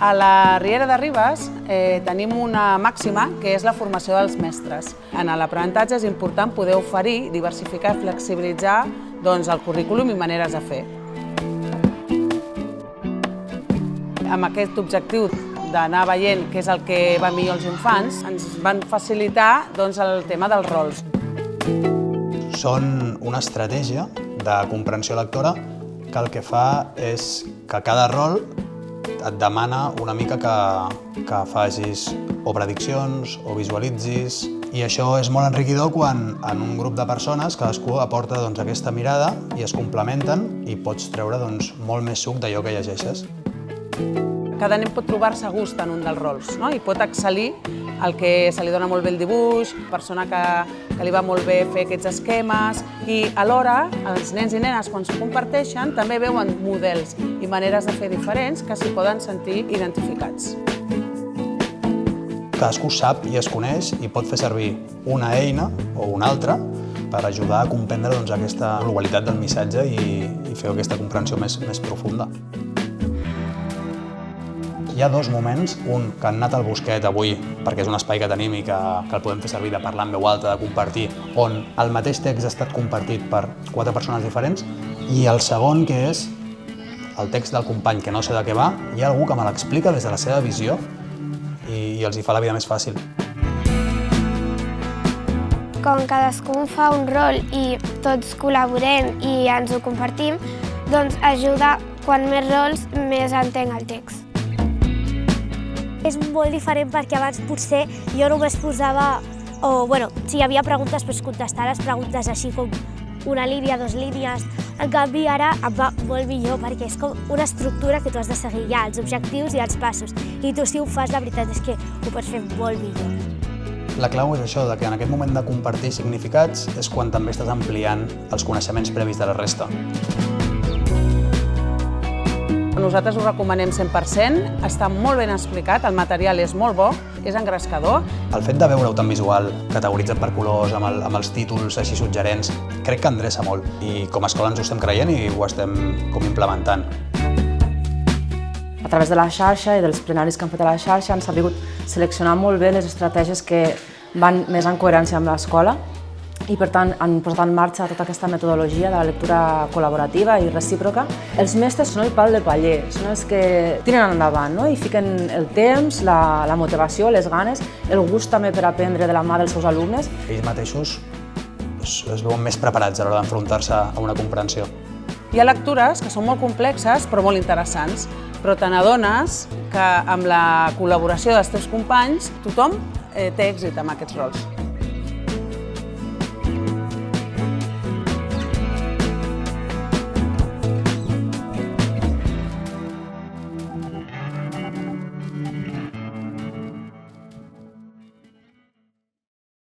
A la Riera de Ribes tenim una màxima que és la formació dels mestres. En l'aprenentatge és important poder oferir, diversificar i flexibilitzar el currículum i maneres de fer. Amb aquest objectiu d'anar veient què és el que va millor als infants, ens van facilitar el tema dels rols. Són una estratègia de comprensió lectora que el que fa és que cada rol et demana una mica que facis o prediccions o visualitzis, i això és molt enriquidor quan en un grup de persones cadascú aporta aquesta mirada i es complementen i pots treure molt més suc d'allò que llegeixes. Cada nen pot trobar-se a gust en un dels rols i pot excel·lir el que se li dona molt bé el dibuix, persona que li va molt bé fer aquests esquemes, i alhora els nens i nenes quan s'ho comparteixen també veuen models i maneres de fer diferents que s'hi poden sentir identificats. Cadascú sap i es coneix i pot fer servir una eina o una altra per ajudar a comprendre aquesta globalitat del missatge i fer aquesta comprensió més profunda. Hi ha dos moments, un que han anat al Bosquet avui, perquè és un espai que tenim i que el podem fer servir de parlar en veu alta, de compartir, on el mateix text ha estat compartit per 4 persones diferents, i el segon, que és el text del company, que no sé de què va, hi ha algú que me l'explica des de la seva visió i els hi fa la vida més fàcil. Com cadascú fa un rol i tots col·laborem i ens ho compartim, doncs ajuda, quan més rols, més entenc el text. És molt diferent perquè abans potser jo només posava, si hi havia preguntes, contestar les preguntes així com una línia, 2 línies. En canvi, ara em va molt millor perquè és com una estructura que tu has de seguir ja, els objectius i els passos. I tu, si ho fas, la veritat és que ho pots fer molt millor. La clau és això, que en aquest moment de compartir significats és quan també estàs ampliant els coneixements previs de la resta. Nosaltres ho recomanem 100%, està molt ben explicat, el material és molt bo, és engrescador. El fet de veure-ho tan visual, categoritzat per colors, amb els títols així suggerents, crec que endreça molt. I com a escola ens ho estem creient i ho estem implementant. A través de la xarxa i dels plenaris que han fet a la xarxa han sabut seleccionar molt bé les estratègies que van més en coherència amb l'escola, i per tant han posat en marxa tota aquesta metodologia de la lectura col·laborativa i recíproca. Els mestres són el pal de paller, són els que tiren endavant i fiquen el temps, la motivació, les ganes, el gust també per aprendre de la mà dels seus alumnes. Ells mateixos es veuen més preparats a l'hora d'enfrontar-se a una comprensió. Hi ha lectures que són molt complexes però molt interessants, però te n'adones que amb la col·laboració dels teus companys tothom té èxit amb aquests rols.